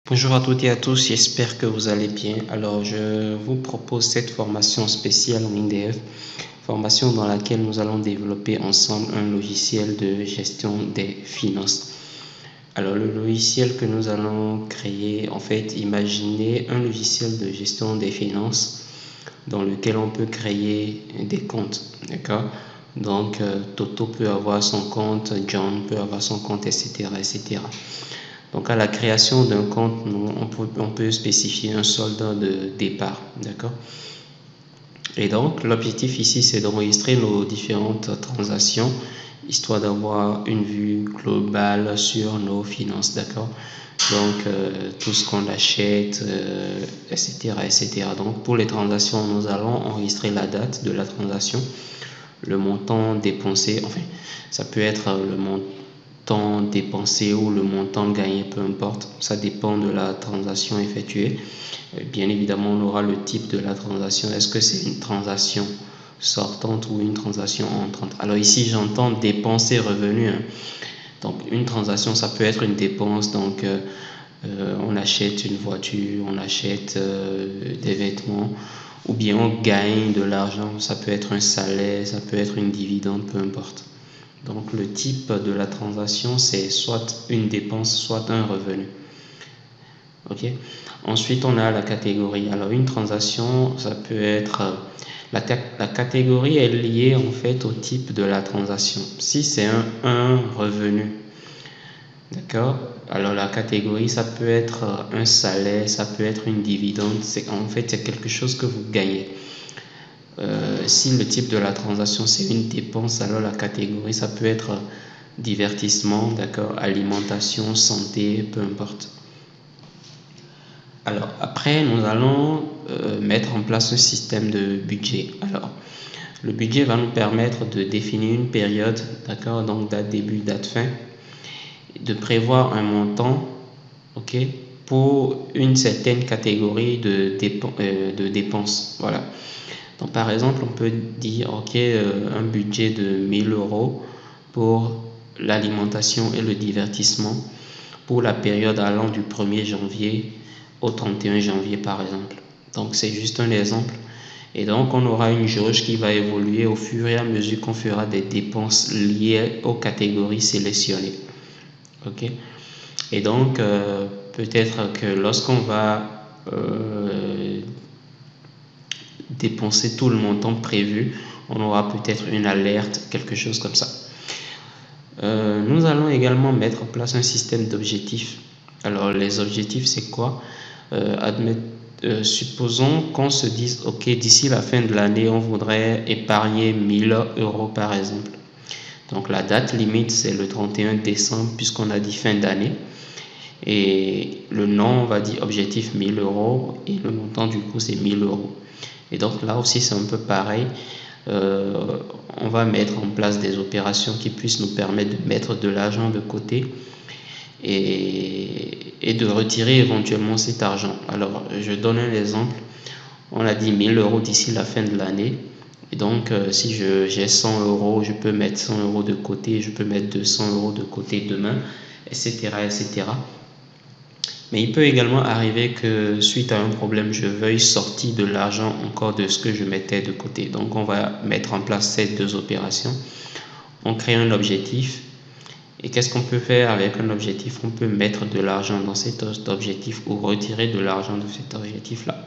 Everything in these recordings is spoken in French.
Bonjour à toutes et à tous, j'espère que vous allez bien. Alors, je vous propose cette formation spéciale en INDEF, formation dans laquelle nous allons développer ensemble un logiciel de gestion des finances. Alors, le logiciel que nous allons créer, en fait, imaginez un logiciel de gestion des finances dans lequel on peut créer des comptes, d'accord? Donc, Toto peut avoir son compte, John peut avoir son compte, etc., etc. Donc à la création d'un compte, on peut spécifier un solde de départ, d'accord? Et donc l'objectif ici, c'est d'enregistrer nos différentes transactions, histoire d'avoir une vue globale sur nos finances, d'accord? Donc tout ce qu'on achète, etc., etc. Donc pour les transactions, nous allons enregistrer la date de la transaction, le montant dépensé, enfin ça peut être le montant dépensé ou le montant gagné, peu importe, ça dépend de la transaction effectuée. Bien évidemment, on aura le type de la transaction. Est-ce que c'est une transaction sortante ou une transaction entrante? Alors ici, j'entends dépenses et revenus, hein. Donc une transaction, ça peut être une dépense, donc on achète une voiture, on achète des vêtements, ou bien on gagne de l'argent, ça peut être un salaire, ça peut être une dividende, peu importe. Donc le type de la transaction, c'est soit une dépense, soit un revenu. Ok. Ensuite, on a la catégorie. Alors une transaction, ça peut être la catégorie est liée en fait au type de la transaction. Si c'est un revenu, d'accord. Alors la catégorie, ça peut être un salaire, ça peut être une dividende. En fait, c'est quelque chose que vous gagnez. Si le type de la transaction c'est une dépense, alors la catégorie ça peut être divertissement, d'accord, alimentation, santé, peu importe. Alors après nous allons mettre en place un système de budget. Alors le budget va nous permettre de définir une période, d'accord, donc date début, date fin, de prévoir un montant, ok, pour une certaine catégorie de dépenses, voilà. Donc, par exemple, on peut dire, ok, un budget de 1000 euros pour l'alimentation et le divertissement pour la période allant du 1er janvier au 31 janvier, par exemple. Donc, c'est juste un exemple. Et donc, on aura une jauge qui va évoluer au fur et à mesure qu'on fera des dépenses liées aux catégories sélectionnées. Ok. Et donc, peut-être que lorsqu'on va dépenser tout le montant prévu, on aura peut-être une alerte, quelque chose comme ça. Nous allons également mettre en place un système d'objectifs. Alors les objectifs c'est quoi? Supposons qu'on se dise ok, d'ici la fin de l'année on voudrait épargner 1000 euros par exemple. Donc la date limite c'est le 31 décembre puisqu'on a dit fin d'année. Et le nom on va dire objectif 1000 euros et le montant du coup c'est 1000 euros. Et donc là aussi c'est un peu pareil, on va mettre en place des opérations qui puissent nous permettre de mettre de l'argent de côté et de retirer éventuellement cet argent. Alors je donne un exemple, on a dit 1000 euros d'ici la fin de l'année. Et donc si j'ai 100 euros, je peux mettre 100 euros de côté, je peux mettre 200 euros de côté demain, etc., etc. Mais il peut également arriver que suite à un problème, je veuille sortir de l'argent encore de ce que je mettais de côté. Donc on va mettre en place ces deux opérations. On crée un objectif. Et qu'est-ce qu'on peut faire avec un objectif? On peut mettre de l'argent dans cet objectif ou retirer de l'argent de cet objectif-là.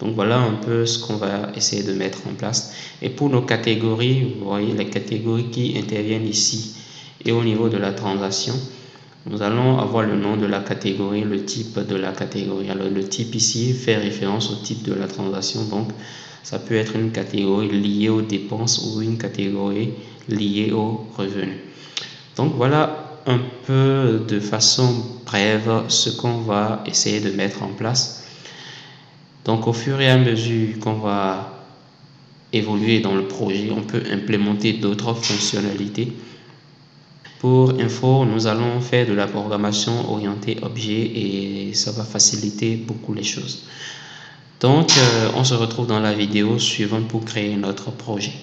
Donc voilà un peu ce qu'on va essayer de mettre en place. Et pour nos catégories, vous voyez les catégories qui interviennent ici et au niveau de la transaction, nous allons avoir le nom de la catégorie, le type de la catégorie. Alors le type ici fait référence au type de la transaction. Donc ça peut être une catégorie liée aux dépenses ou une catégorie liée aux revenus. Donc voilà un peu de façon brève ce qu'on va essayer de mettre en place. Donc au fur et à mesure qu'on va évoluer dans le projet, on peut implémenter d'autres fonctionnalités. Pour info, nous allons faire de la programmation orientée objet et ça va faciliter beaucoup les choses. Donc, on se retrouve dans la vidéo suivante pour créer notre projet.